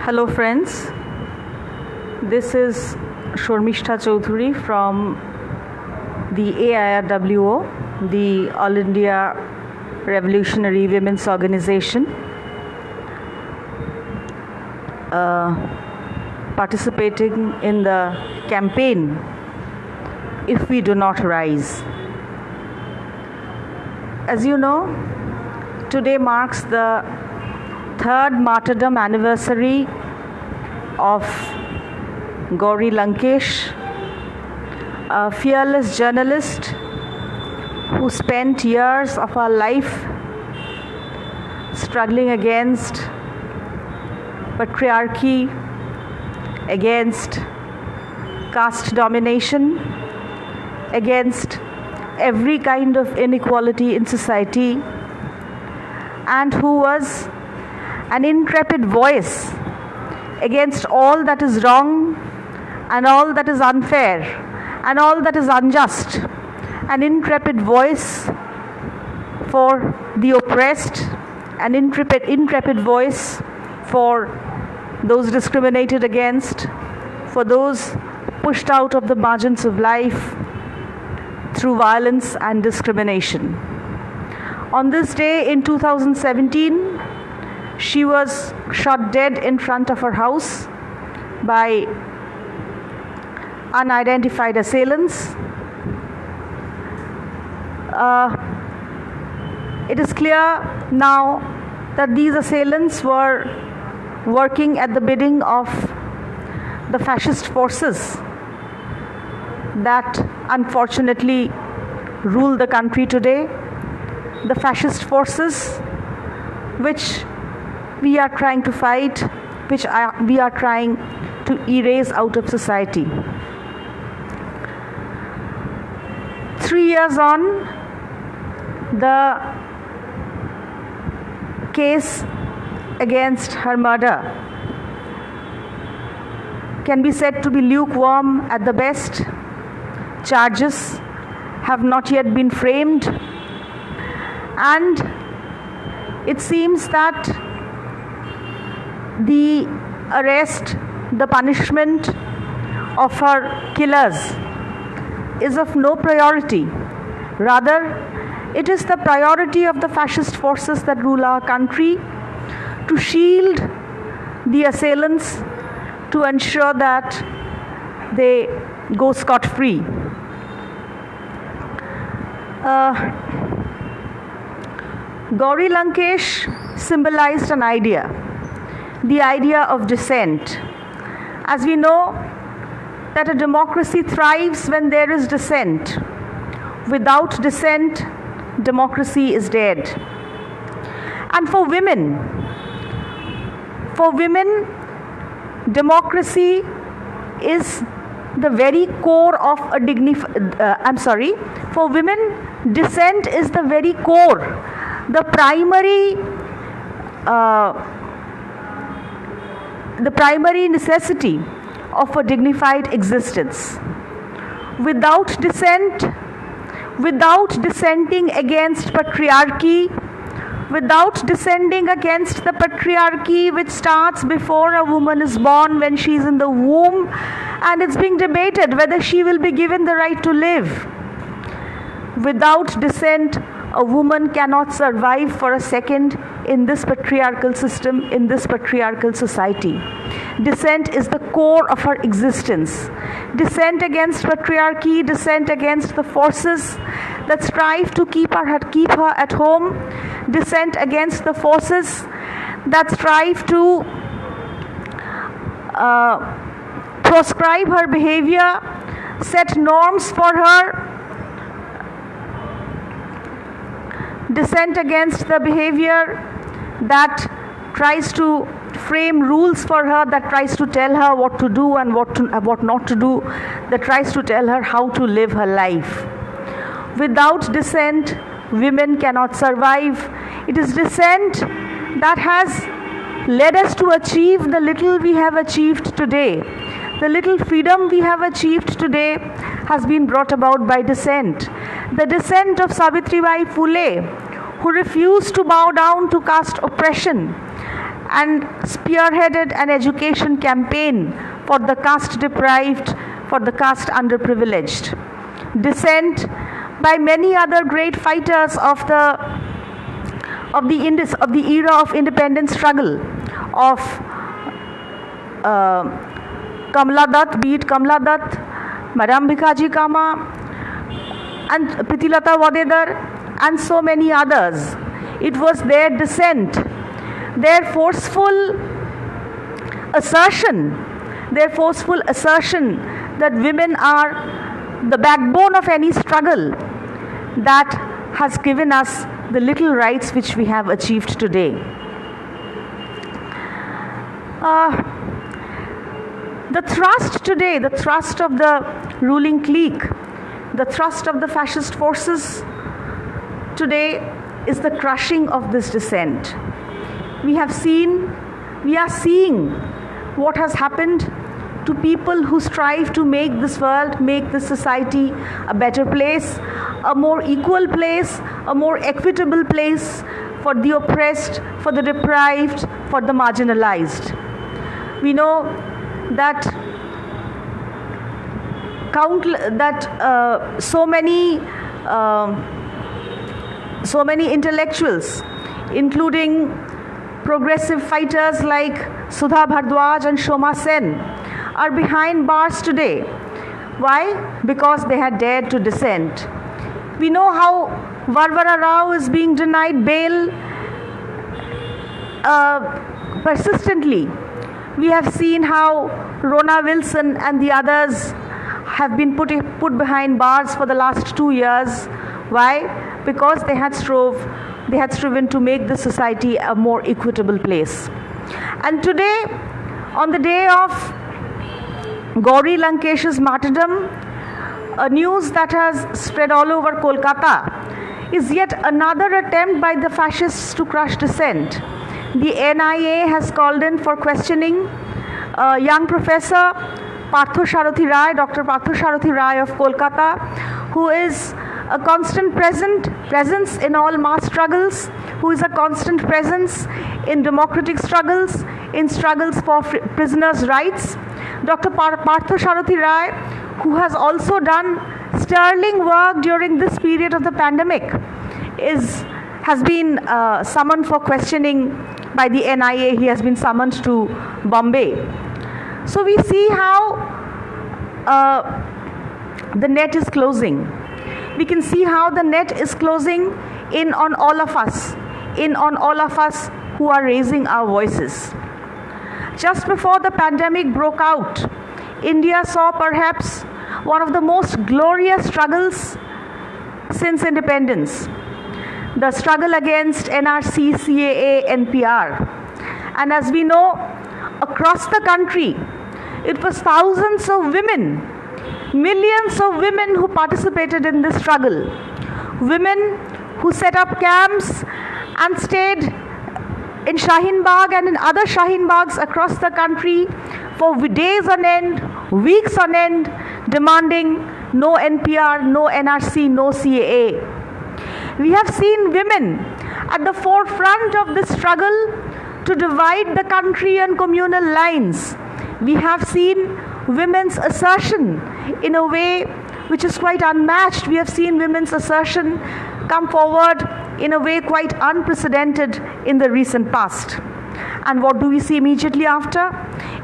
Hello friends, this is Sharmistha from the AIRWO, the All India Revolutionary Women's Organization, participating in the campaign If We Do Not Rise. As you know, today marks the third martyrdom anniversary of Gaurilankesh, a fearless journalist who spent years of her life struggling against patriarchy, against caste domination, against every kind of inequality in society, and who was an intrepid voice against all that is wrong and all that is unfair and all that is unjust, an intrepid voice for the oppressed, an intrepid voice for those discriminated against, for those pushed out of the margins of life through violence and discrimination. On this day in 2017, she was shot dead in front of her house by unidentified assailants. It is clear now that these assailants were working at the bidding of the fascist forces that unfortunately rule the country today, the fascist forces which we are trying to fight, which we are trying to erase out of society. 3 years on, the case against her murder can be said to be lukewarm at the best. Charges have not yet been framed, and it seems that the arrest, the punishment of her killers is of no priority. Rather, it is the priority of the fascist forces that rule our country to shield the assailants, to ensure that they go scot-free. Gaurilankesh symbolized an idea, the idea of dissent. As we know that a democracy thrives when there is dissent. Without dissent, democracy is dead. And for women, democracy is the very core of a for women, dissent is the very core, the primary necessity of a dignified existence. Without dissent, without dissenting against patriarchy, without dissenting against the patriarchy which starts before a woman is born, when she is in the womb, and it's being debated whether she will be given the right to live. Without dissent, a woman cannot survive for a second in this patriarchal system, in this patriarchal society. Dissent is the core of her existence. Dissent against patriarchy, dissent against the forces that strive to keep her at home, dissent against the forces that strive to proscribe her behavior, set norms for her, dissent against the behavior that tries to frame rules for her, that tries to tell her what to do and what not to do, that tries to tell her how to live her life. Without dissent, women cannot survive. It is dissent that has led us to achieve the little we have achieved today. The little freedom we have achieved today has been brought about by dissent. The dissent of Savitribai Phule, who refused to bow down to caste oppression and spearheaded an education campaign for the caste deprived, for the caste underprivileged. Dissent by many other great fighters of the era of independence struggle, of Kamala Dutt, be it Kamala Dutt, Madam Bhikaji Kama, and Pritilata Vadedar, and so many others. It was their dissent, their forceful assertion that women are the backbone of any struggle that has given us the little rights which we have achieved today. The thrust today, the thrust of the ruling clique, the thrust of the fascist forces today is the crushing of this dissent. We are seeing what has happened to people who strive to make this world, make this society a better place, a more equal place, a more equitable place for the oppressed, for the deprived, for the marginalized. We know that so many intellectuals, including progressive fighters like Sudha Bhardwaj and Shoma Sen, are behind bars today. Why? Because they had dared to dissent. We know how Varvara Rao is being denied bail persistently. We have seen how Rona Wilson and the others have been put behind bars for the last 2 years. Why? Because they had striven to make the society a more equitable place. And today, on the day of Gaurilankesh's martyrdom, a news that has spread all over Kolkata is yet another attempt by the fascists to crush dissent. The NIA has called in for questioning young professor Partho Sarathy Rai, Dr. Partho Sarathy Rai of Kolkata, who is a constant presence in all mass struggles, who is a constant presence in democratic struggles, in struggles for prisoners' rights. Dr. Partho Sarathy Rai, who has also done sterling work during this period of the pandemic, has been summoned for questioning by the NIA. He has been summoned to Bombay. So we see how the net is closing. We can see how the net is closing in on all of us who are raising our voices. Just before the pandemic broke out, India saw perhaps one of the most glorious struggles since independence, the struggle against NRC, CAA, NPR. And as we know, across the country, it was thousands of women, millions of women who participated in this struggle. Women who set up camps and stayed in Shaheen Bagh and in other Shaheen Baghs across the country for days on end, weeks on end, demanding no NPR, no NRC, no CAA. We have seen women at the forefront of this struggle to divide the country on communal lines. We have seen women's assertion in a way which is quite unmatched. We have seen women's assertion come forward in a way quite unprecedented in the recent past. And what do we see immediately after?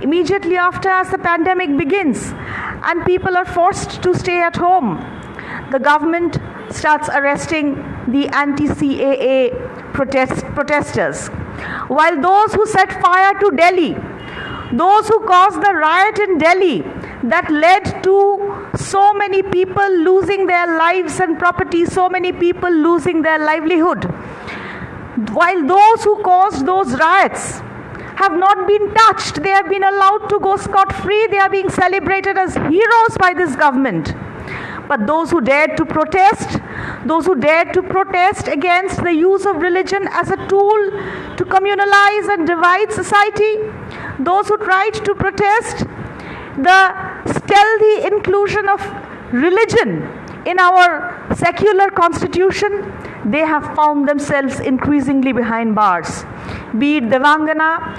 Immediately after, as the pandemic begins and people are forced to stay at home, the government starts arresting the anti-CAA protesters. While those who set fire to Delhi, those who caused the riot in Delhi that led to so many people losing their lives and property, so many people losing their livelihood, while those who caused those riots have not been touched, they have been allowed to go scot-free, they are being celebrated as heroes by this government. But those who dared to protest against the use of religion as a tool to communalize and divide society, those who tried to protest the stealthy inclusion of religion in our secular constitution, they have found themselves increasingly behind bars. be it Devangana,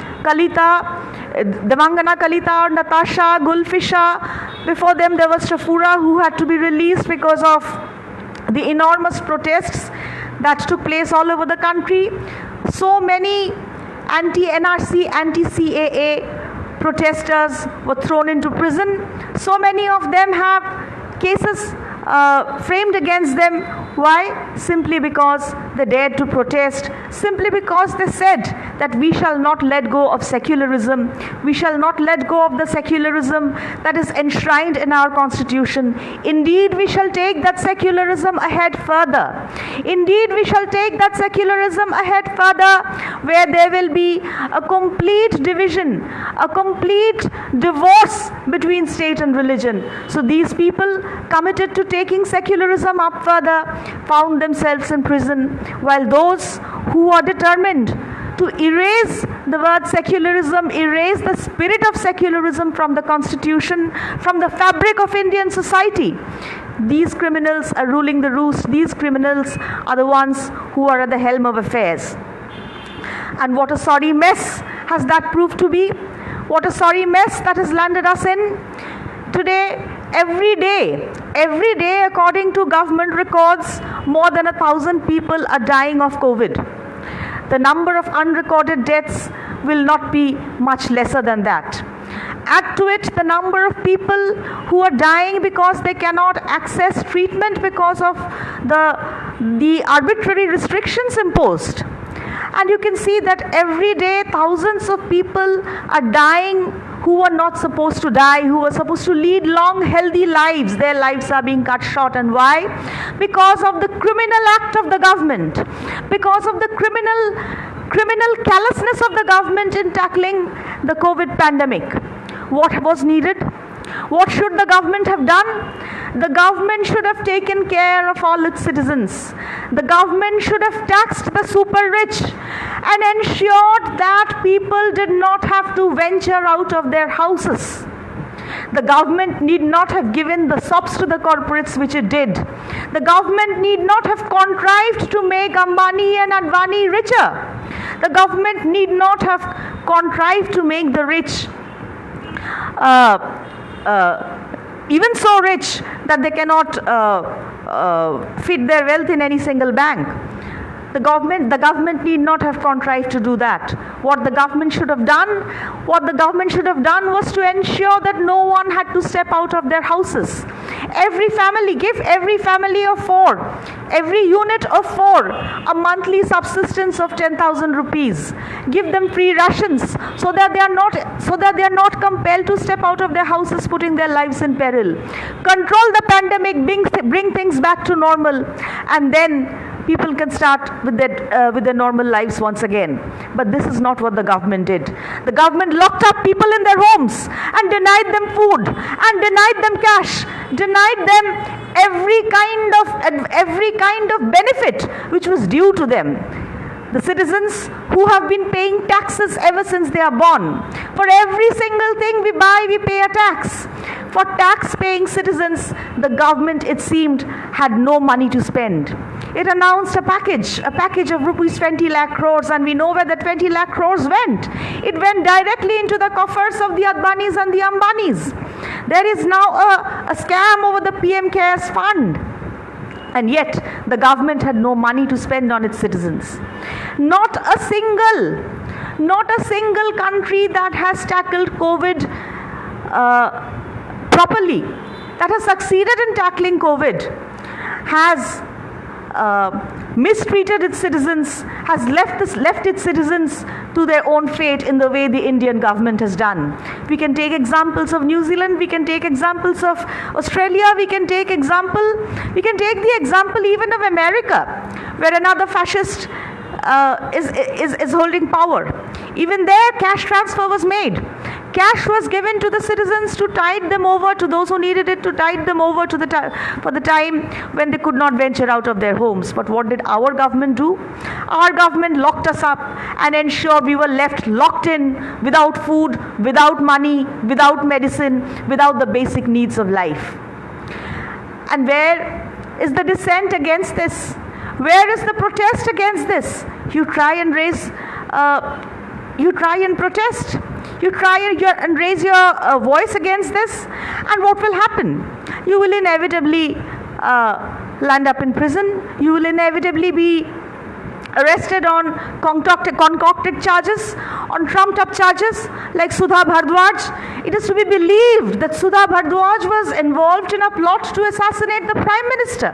Kalita, Natasha, Gulfisha. Before them there was Shafura, who had to be released because of the enormous protests that took place all over the country. So many anti-NRC, anti-CAA protesters were thrown into prison. So many of them have cases framed against them. Why? Simply because they dared to protest, simply because they said that we shall not let go of secularism. We shall not let go of the secularism that is enshrined in our constitution. Indeed, we shall take that secularism ahead further. Indeed, we shall take that secularism ahead further, where there will be a complete division, a complete divorce between state and religion. So these people committed to taking secularism up further found themselves in prison, while those who are determined to erase the word secularism, erase the spirit of secularism from the constitution, from the fabric of Indian society, these criminals are ruling the roost. These criminals are the ones who are at the helm of affairs. And what a sorry mess has that proved to be. What a sorry mess that has landed us in. Today, every day, according to government records, more than 1,000 people are dying of COVID. The number of unrecorded deaths will not be much lesser than that. Add to it the number of people who are dying because they cannot access treatment because of the arbitrary restrictions imposed. And you can see that every day thousands of people are dying who are not supposed to die, who are supposed to lead long, healthy lives. Their lives are being cut short. And why? Because of the criminal act of the government, because of the criminal callousness of the government in tackling the COVID pandemic. What was needed? What should the government have done? The government should have taken care of all its citizens. The government should have taxed the super rich and ensured that people did not have to venture out of their houses. The government need not have given the sops to the corporates, which it did. The government need not have contrived to make Ambani and Advani richer. The government need not have contrived to make the rich even so rich that they cannot fit their wealth in any single bank. The government need not have contrived to do that. What the government should have done was to ensure that no one had to step out of their houses. Give every family of 4, every unit of 4, a monthly subsistence of 10,000 rupees. Give them free rations so that they are not compelled to step out of their houses, putting their lives in peril. Control the pandemic, bring things back to normal, and then people can start with their normal lives once again. But this is not what the government did. The government locked up people in their homes and denied them food and denied them cash, denied them every kind of benefit which was due to them. The citizens who have been paying taxes ever since they are born. For every single thing we buy, we pay a tax. For tax-paying citizens, the government, it seemed, had no money to spend. It announced a package of rupees 20 lakh crores, and we know where the 20 lakh crores went. It went directly into the coffers of the Advanis and the Ambanis. There is now a scam over the PM Cares Fund. And yet, the government had no money to spend on its citizens. Not a single country that has tackled COVID properly, that has succeeded in tackling COVID, has mistreated its citizens, has left its citizens to their own fate in the way the Indian government has done. We can take examples of New Zealand, we can take examples of Australia, we can take the example even of America, where another fascist is holding power. Even there, cash transfer was made. Cash was given to the citizens to tide them over, to those who needed it, to tide them over for the time when they could not venture out of their homes. But what did our government do? Our government locked us up and ensured we were left locked in, without food, without money, without medicine, without the basic needs of life. And where is the dissent against this? Where is the protest against this? You try and raise you try and protest, you try and raise your voice against this, and what will happen? You will inevitably land up in prison. You will inevitably be arrested on concocted charges, on trumped up charges like Sudha Bhardwaj. It is to be believed that Sudha Bhardwaj was involved in a plot to assassinate the Prime Minister.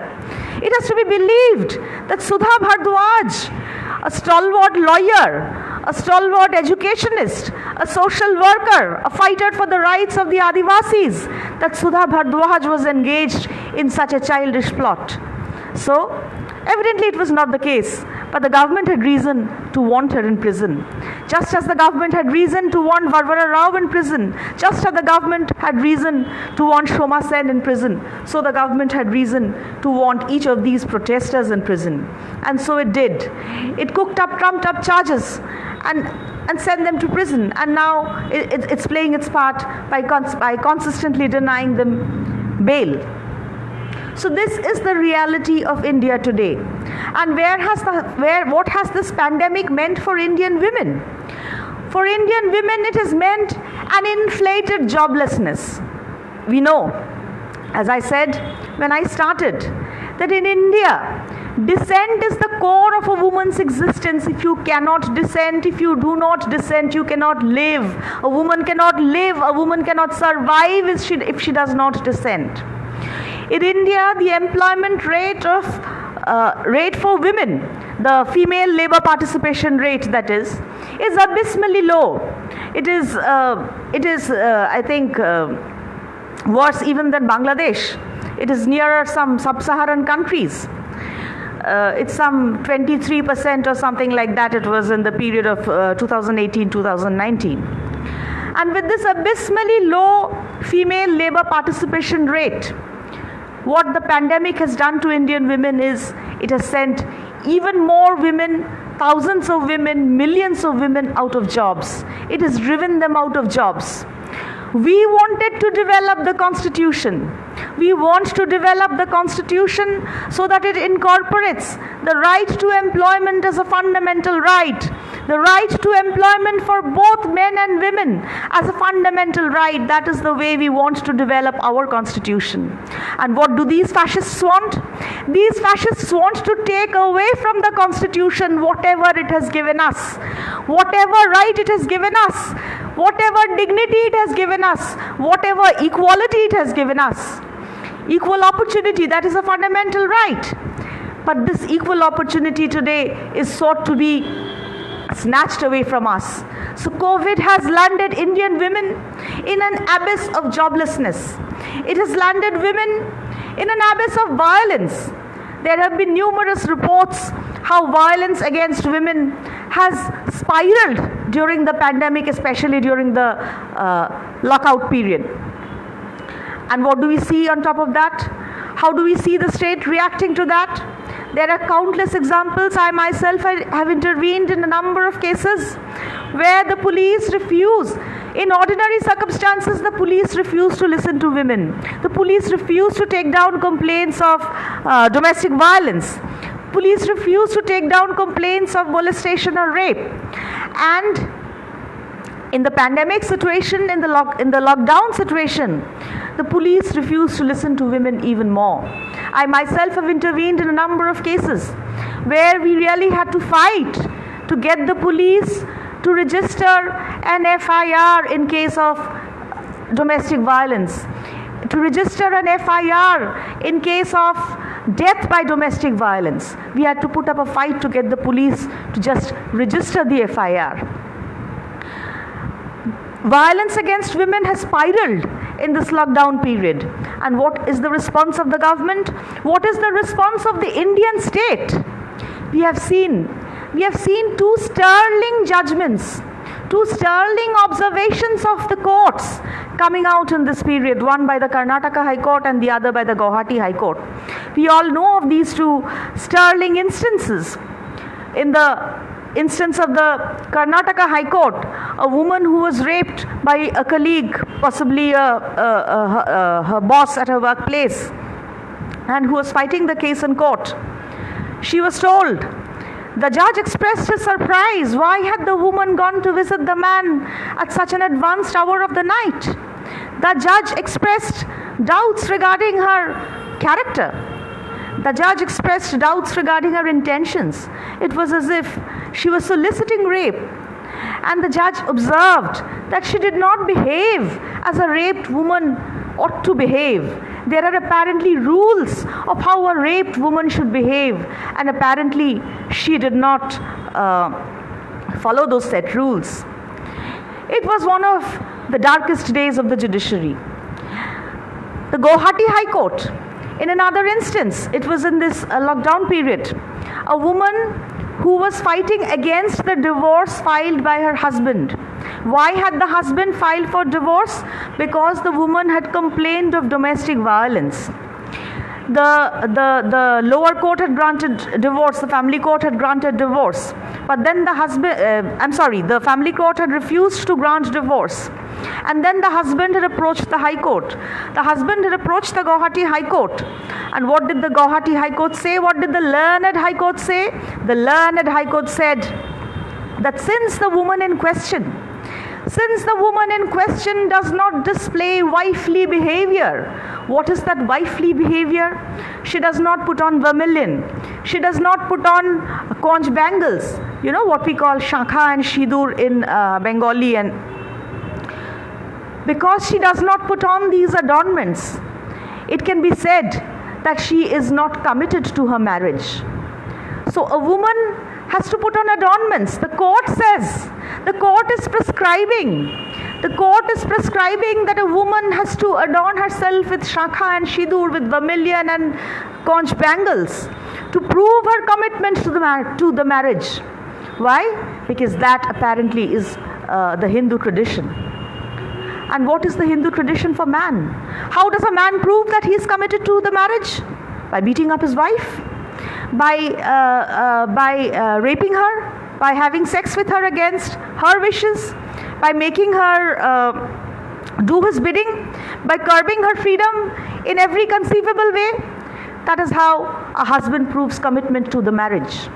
It is to be believed that Sudha Bhardwaj, a stalwart lawyer, a stalwart educationist, a social worker, a fighter for the rights of the Adivasis, that Sudha Bhardwaj was engaged in such a childish plot. So, evidently it was not the case, but the government had reason to want her in prison. Just as the government had reason to want Varvara Rao in prison, just as the government had reason to want Shoma Sen in prison, so the government had reason to want each of these protesters in prison. And so it did. It cooked up, trumped up charges and sent them to prison. And now it's playing its part by consistently denying them bail. So this is the reality of India today. And what has this pandemic meant for Indian women? For Indian women, it has meant an inflated joblessness. We know, as I said when I started, that in India, dissent is the core of a woman's existence. If you cannot dissent, if you do not dissent, you cannot live. A woman cannot live, a woman cannot survive if she does not dissent. In India, the employment rate for women, the female labor participation rate, that is abysmally low. It is I think, worse even than Bangladesh. It is nearer some sub-Saharan countries. It's some 23% or something like that. It was in the period of 2018-2019. And with this abysmally low female labor participation rate, what the pandemic has done to Indian women is it has sent even more women, thousands of women, millions of women out of jobs. It has driven them out of jobs. We wanted to develop the Constitution. We want to develop the Constitution so that it incorporates the right to employment as a fundamental right, the right to employment for both men and women as a fundamental right. That is the way we want to develop our Constitution. And what do these fascists want? These fascists want to take away from the Constitution whatever it has given us, whatever right it has given us, whatever dignity it has given us, whatever equality it has given us. Equal opportunity, that is a fundamental right. But this equal opportunity today is sought to be snatched away from us. So COVID has landed Indian women in an abyss of joblessness. It has landed women in an abyss of violence. There have been numerous reports how violence against women has spiraled during the pandemic, especially during the lockout period. And what do we see on top of that? How do we see the state reacting to that? There are countless examples. I myself have intervened in a number of cases where the police refuse. In ordinary circumstances, the police refuse to listen to women. The police refuse to take down complaints of domestic violence. Police refuse to take down complaints of molestation or rape. And in the pandemic situation, in the lockdown situation, the police refuse to listen to women even more. I myself have intervened in a number of cases where we really had to fight to get the police to register an FIR in case of domestic violence, to register an FIR in case of death by domestic violence. We had to put up a fight to get the police to just register the FIR. Violence against women has spiraled in this lockdown period. And what is the response of the government? What is the response of the Indian state? We have seen two sterling judgments, two sterling observations of the courts coming out in this period, one by the Karnataka High Court and the other by the Guwahati High Court. We all know of these two sterling instances. In the instance of the Karnataka High Court, a woman who was raped by a colleague, possibly her boss at her workplace, and who was fighting the case in court. She was told The judge expressed his surprise. Why had the woman gone to visit the man at such an advanced hour of the night? The judge expressed doubts regarding her character. The judge expressed doubts regarding her intentions. It was as if she was soliciting rape. And the judge observed that she did not behave as a raped woman ought to behave. There are apparently rules of how a raped woman should behave, and apparently she did not follow those set rules. It was one of the darkest days of the judiciary. The Guwahati High Court, in another instance, it was in this lockdown period, a woman who was fighting against the divorce filed by her husband. Why had the husband filed for divorce? Because the woman had complained of domestic violence. The lower court had granted divorce, the family court had granted divorce, but then the family court had refused to grant divorce. And then the husband had approached the High Court. The husband had approached the Guwahati High Court. And what did the Guwahati High Court say? What did the learned High Court say? The learned High Court said that since the woman in question does not display wifely behavior. What is that wifely behavior? She does not put on vermilion. She does not put on conch bangles. You know what we call shakha and shidur in Bengali. And because she does not put on these adornments, it can be said that she is not committed to her marriage. So a woman has to put on adornments. The court says, the court is prescribing that a woman has to adorn herself with shakha and shidur, with vermilion and conch bangles, to prove her commitment to the marriage. Why? Because that apparently is the Hindu tradition. And what is the Hindu tradition for man? How does a man prove that he is committed to the marriage? By beating up his wife? By raping her? By having sex with her against her wishes? By making her do his bidding? By curbing her freedom in every conceivable way? That is how a husband proves commitment to the marriage.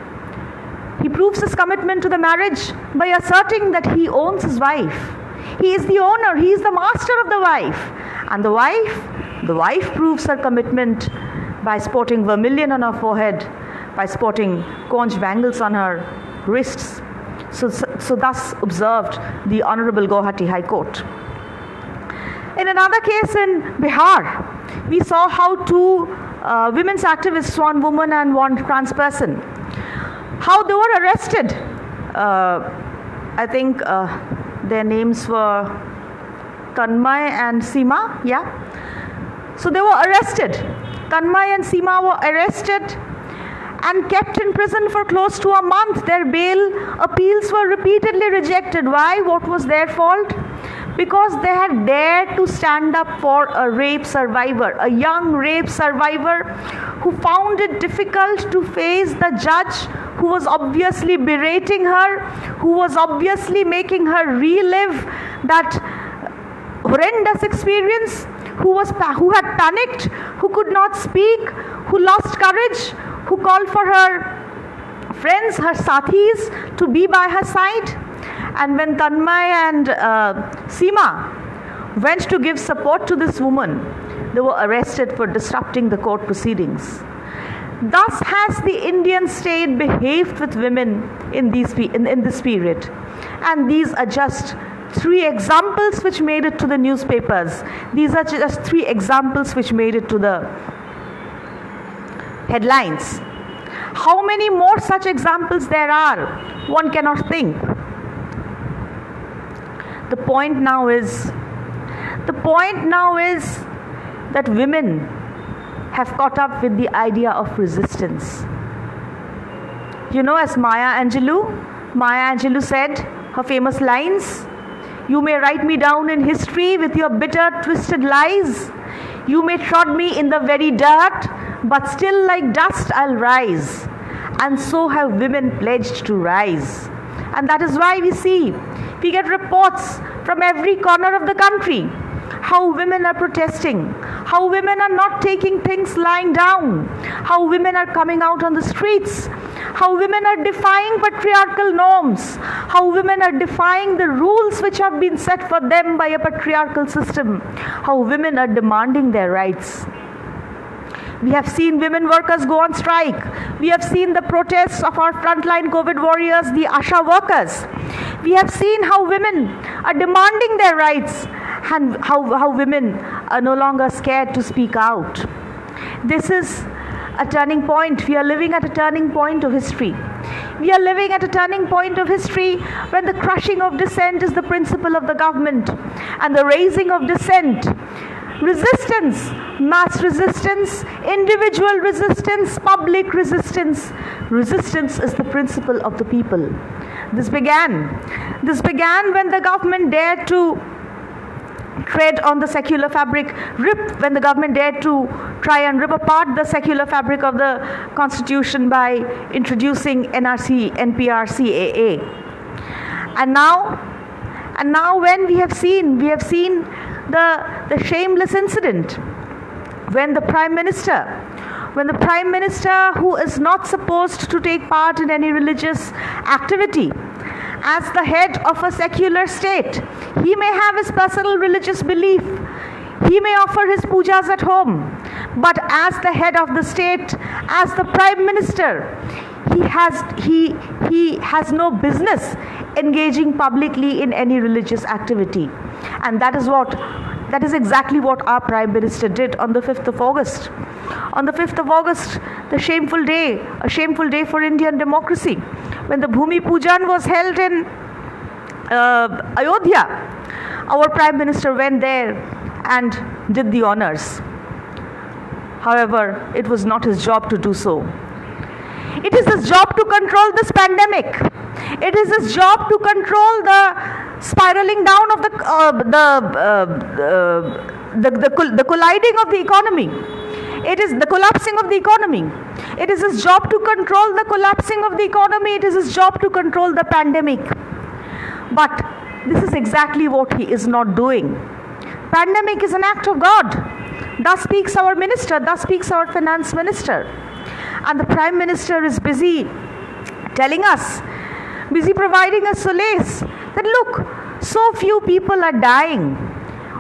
He proves his commitment to the marriage by asserting that he owns his wife. He is the owner, he is the master of the wife. And the wife proves her commitment by sporting vermilion on her forehead, by sporting conch bangles on her wrists. So thus observed the Honorable Guwahati High Court. In another case in Bihar, we saw how two women's activists, one woman and one trans person, how they were arrested. I think their names were Tanmay and Seema, yeah. So they were arrested. Tanmay and Seema were arrested and kept in prison for close to a month. Their bail appeals were repeatedly rejected. Why? What was their fault? Because they had dared to stand up for a rape survivor, a young rape survivor who found it difficult to face the judge who was obviously berating her, who was obviously making her relive that horrendous experience, who had panicked, who could not speak, who lost courage, who called for her friends, her sathis, to be by her side. And when Tanmay and Seema went to give support to this woman, they were arrested for disrupting the court proceedings. Thus has the Indian state behaved with women in this period. And these are just three examples which made it to the newspapers. These are just three examples which made it to the headlines. How many more such examples there are, one cannot think. The point now is that women have caught up with the idea of resistance. You know, as Maya Angelou said, her famous lines, "You may write me down in history with your bitter, twisted lies. You may trod me in the very dirt, but still like dust I'll rise." And so have women pledged to rise. And that is why we get reports from every corner of the country, how women are protesting, how women are not taking things lying down, how women are coming out on the streets, how women are defying patriarchal norms, how women are defying the rules which have been set for them by a patriarchal system, how women are demanding their rights. We have seen women workers go on strike. We have seen the protests of our frontline COVID warriors, the ASHA workers. We have seen how women are demanding their rights and how women are no longer scared to speak out. This is a turning point. We are living at a turning point of history. We are living at a turning point of history when the crushing of dissent is the principle of the government, and the raising of dissent, resistance, mass resistance, individual resistance, public resistance. Resistance is the principle of the people. This began when the government dared to tread on the secular fabric, when the government dared to try and rip apart the secular fabric of the constitution by introducing NRC, NPR, CAA. And now when we have seen the shameless incident when the Prime Minister, who is not supposed to take part in any religious activity, as the head of a secular state, he may have his personal religious belief, he may offer his pujas at home, but as the head of the state, as the Prime Minister, he has no business engaging publicly in any religious activity. And that is exactly what our Prime Minister did on the 5th of August. On the 5th of August, a shameful day for Indian democracy, when the Bhumi Pujan was held in Ayodhya, our Prime Minister went there and did the honors. However, it was not his job to do so. It is his job to control this pandemic. It is his job to control the spiraling down of the colliding of the economy. It is the collapsing of the economy. It is his job to control the collapsing of the economy. It is his job to control the pandemic. But this is exactly what he is not doing. Pandemic is an act of God. Thus speaks our minister, thus speaks our finance minister. And the Prime Minister is busy telling us, busy providing us solace that look, so few people are dying.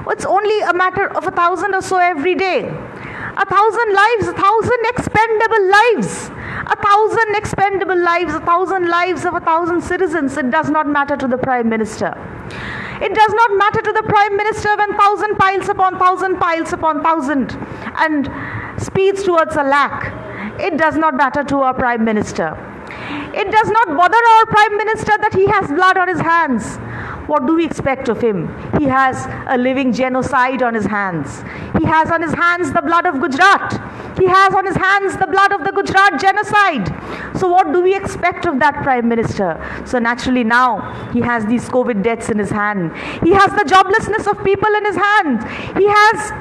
It's only a matter of 1,000 or so every day. 1,000 lives, 1,000 expendable lives. 1,000 expendable lives, 1,000 lives of 1,000 citizens. It does not matter to the Prime Minister. It does not matter to the Prime Minister when 1,000 piles upon 1,000 piles upon 1,000 and speeds towards a lakh. It does not matter to our Prime Minister. It does not bother our Prime Minister that he has blood on his hands. What do we expect of him? He has a living genocide on his hands. He has on his hands the blood of Gujarat. He has on his hands the blood of the Gujarat genocide. So what do we expect of that Prime Minister? So naturally now he has these COVID deaths in his hand. He has the joblessness of people in his hands. He has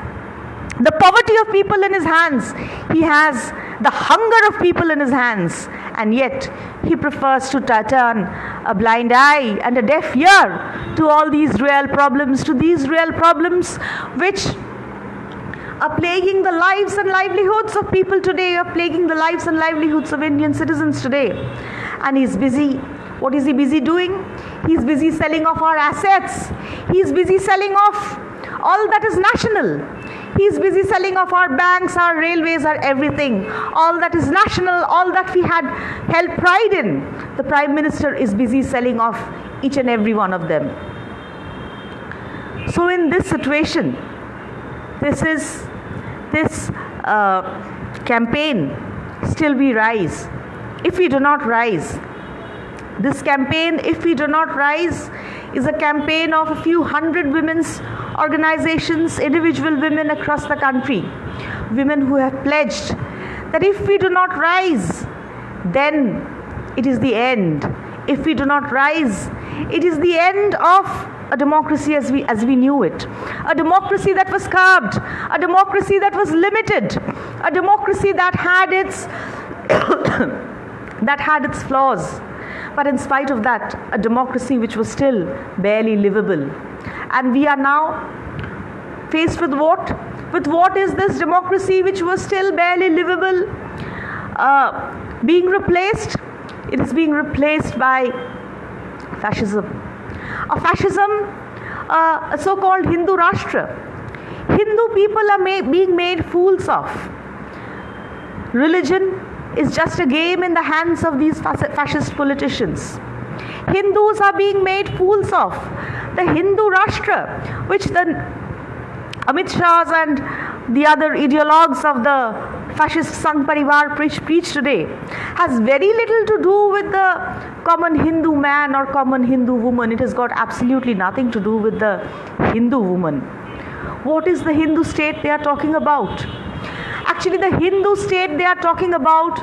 the poverty of people in his hands. He has the hunger of people in his hands. And yet he prefers to turn a blind eye and a deaf ear to all these real problems, which are plaguing the lives and livelihoods of people today, are plaguing the lives and livelihoods of Indian citizens today. And he's busy. What is he busy doing? He's busy selling off our assets. He's busy selling off all that is national. He's busy selling off our banks, our railways, our everything. All that is national, all that we had held pride in. The Prime Minister is busy selling off each and every one of them. So in this situation, this campaign, Still We Rise. If we do not rise, this campaign, If We Do Not Rise, is a campaign of a few hundred women's organizations, individual women across the country, women who have pledged that if we do not rise, then it is the end. If we do not rise, it is the end of a democracy as we knew it. A democracy that was curbed, a democracy that was limited, a democracy that had its flaws. But in spite of that, a democracy which was still barely livable. And we are now faced with what? With what is this democracy which was still barely livable being replaced It is being replaced by fascism. A fascism, a so-called Hindu Rashtra. Hindu people are being made fools of. Religion is just a game in the hands of these fascist politicians. Hindus are being made fools of. The Hindu Rashtra, which the Amit Shahs and the other ideologues of the fascist Sangh Parivar preach today, has very little to do with the common Hindu man or common Hindu woman. It has got absolutely nothing to do with the Hindu woman. What is the Hindu state they are talking about? Actually, the Hindu state they are talking about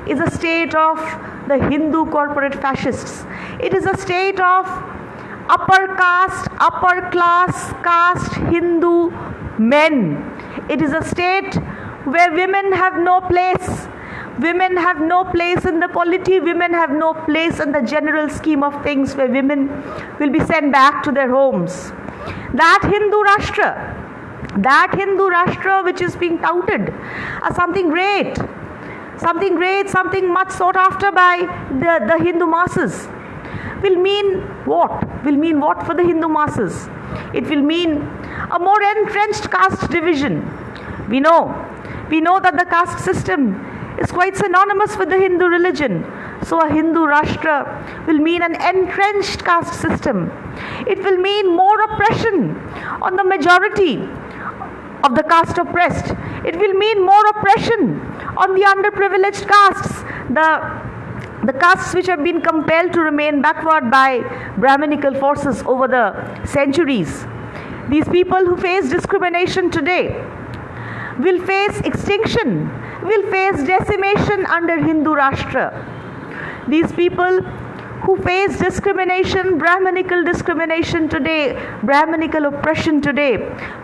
is a state of the Hindu corporate fascists. It is a state of upper caste, upper class caste Hindu men. It is a state where women have no place. Women have no place in the polity. Women have no place in the general scheme of things, where women will be sent back to their homes. That Hindu Rashtra which is being touted as something great, something much sought after by the Hindu masses, will mean what? Will mean what for the Hindu masses? It will mean a more entrenched caste division. We know that the caste system is quite synonymous with the Hindu religion. So a Hindu Rashtra will mean an entrenched caste system. It will mean more oppression on the majority of the caste oppressed. It will mean more oppression on the underprivileged castes, the castes which have been compelled to remain backward by Brahminical forces over the centuries. These people who face discrimination today will face extinction, will face decimation under Hindu Rashtra. These people who face discrimination, Brahminical discrimination today, Brahminical oppression today,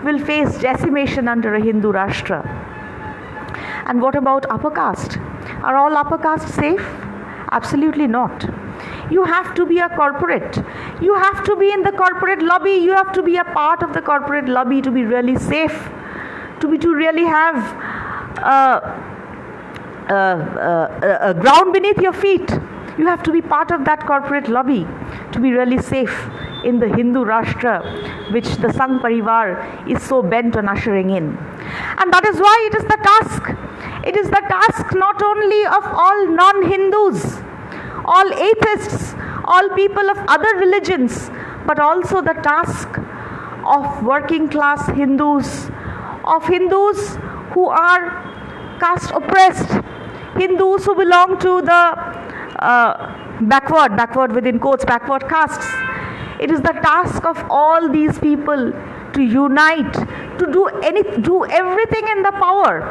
will face decimation under a Hindu Rashtra. And what about upper caste? Are all upper caste safe? Absolutely not. You have to be a corporate. You have to be in the corporate lobby. You have to be a part of the corporate lobby to be really safe, to really have a ground beneath your feet. You have to be part of that corporate lobby to be really safe in the Hindu Rashtra which the Sangh Parivar is so bent on ushering in. And that is why it is the task. It is the task not only of all non-Hindus, all atheists, all people of other religions, but also the task of working class Hindus, of Hindus who are caste oppressed, Hindus who belong to the backward within quotes, backward castes. It is the task of all these people to unite, to do everything in the power,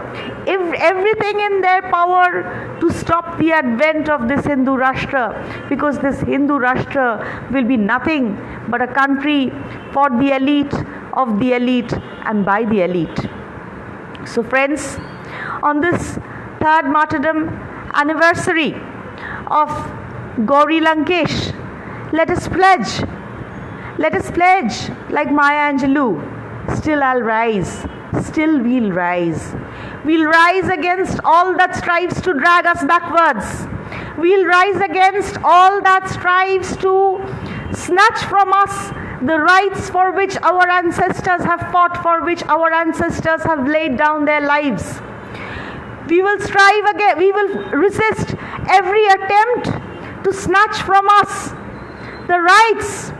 everything in their power to stop the advent of this Hindu Rashtra, because this Hindu Rashtra will be nothing but a country for the elite, of the elite, and by the elite. So friends, on this third martyrdom anniversary of Gaurilankesh, let us pledge like Maya Angelou, still I'll rise, still we'll rise. We'll rise against all that strives to drag us backwards. We'll rise against all that strives to snatch from us the rights for which our ancestors have fought, for which our ancestors have laid down their lives. We will strive again, we will resist every attempt to snatch from us the rights,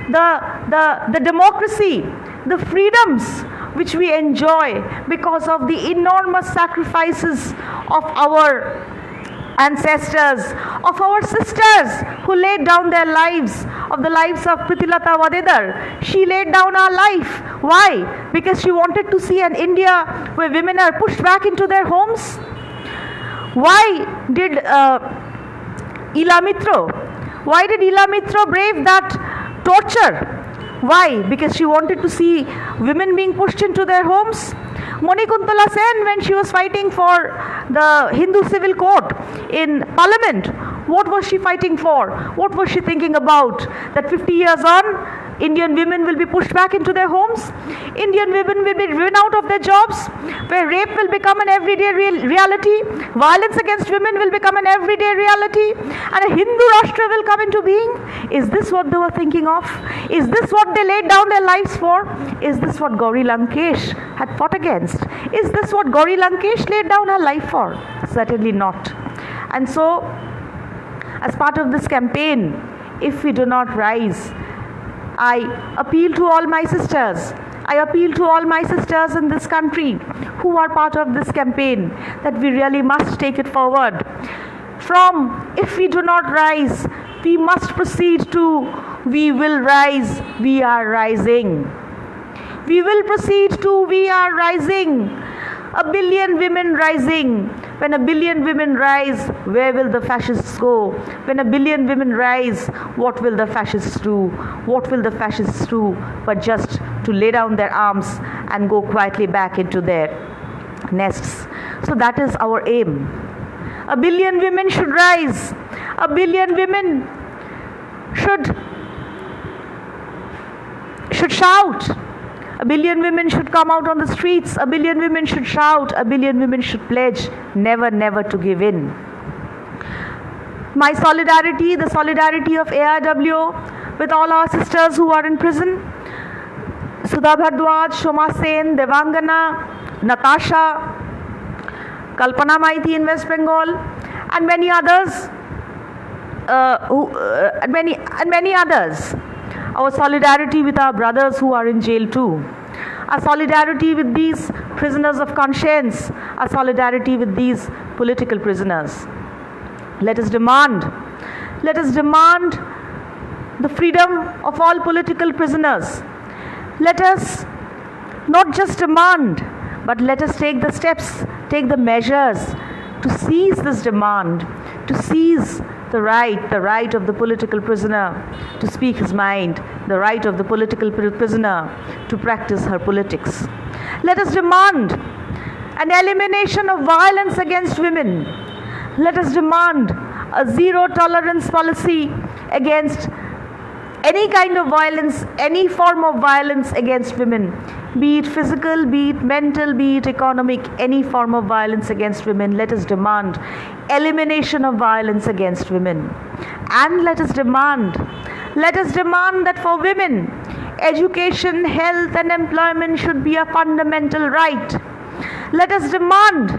the democracy, the freedoms which we enjoy because of the enormous sacrifices of our ancestors, of our sisters who laid down their lives, of the lives of Pritilata Vadedar. She laid down her life. Why? Because she wanted to see an India where women are pushed back into their homes. Why did Ila Mitro brave that torture? Why? Because she wanted to see women being pushed into their homes. Monikuntala Sen, when she was fighting for the Hindu civil court in parliament, What was she fighting for? What was she thinking about? That 50 years on, Indian women will be pushed back into their homes. Indian women will be driven out of their jobs, where rape will become an everyday reality, violence against women will become an everyday reality, and a Hindu Rashtra will come into being. Is this what they were thinking of? Is this what they laid down their lives for? Is this what Gaurilankesh had fought against? Is this what Gaurilankesh laid down her life for? Certainly not. And so, as part of this campaign, if we do not rise, I appeal to all my sisters. I appeal to all my sisters in this country who are part of this campaign that we really must take it forward. From if we do not rise, we must proceed to we will rise, we are rising. We will proceed to we are rising. A billion women rising. When a billion women rise, where will the fascists go? When a billion women rise, what will the fascists do? What will the fascists do but just to lay down their arms and go quietly back into their nests? So that is our aim. A billion women should rise. A billion women should shout. A billion women should come out on the streets. A billion women should shout. A billion women should pledge never, never to give in. My solidarity, the solidarity of AIW with all our sisters who are in prison. Sudha Bhardwaj, Shoma Sen, Devangana, Natasha, Kalpana Maiti in West Bengal, and many others. Many others. Our solidarity with our brothers who are in jail too. Our solidarity with these prisoners of conscience. Our solidarity with these political prisoners. Let us demand the freedom of all political prisoners. Let us not just demand, but let us take the steps, take the measures to seize this demand, to seize the right of the political prisoner to speak his mind, the right of the political prisoner to practice her politics. Let us demand an elimination of violence against women. Let us demand a zero tolerance policy against any kind of violence, any form of violence against women, be it physical, be it mental, be it economic, any form of violence against women. Let us demand elimination of violence against women. And let us demand that for women, education, health and employment should be a fundamental right. Let us demand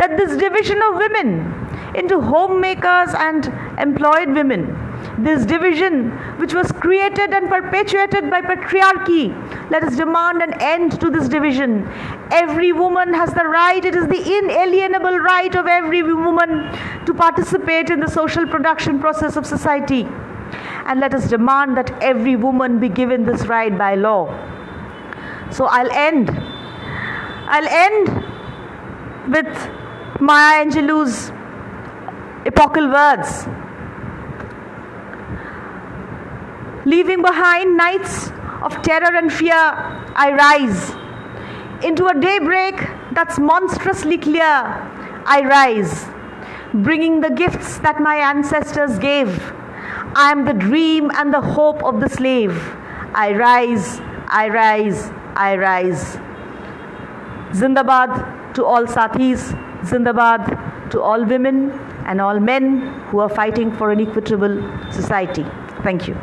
that this division of women into homemakers and employed women, this division which was created and perpetuated by patriarchy, let us demand an end to this division. Every woman has the right, it is the inalienable right of every woman to participate in the social production process of society. And let us demand that every woman be given this right by law. So I'll end with Maya Angelou's epochal words. Leaving behind nights of terror and fear, I rise. Into a daybreak that's monstrously clear, I rise. Bringing the gifts that my ancestors gave. I am the dream and the hope of the slave. I rise, I rise, I rise. Zindabad to all Sathis, Zindabad to all women and all men who are fighting for an equitable society. Thank you.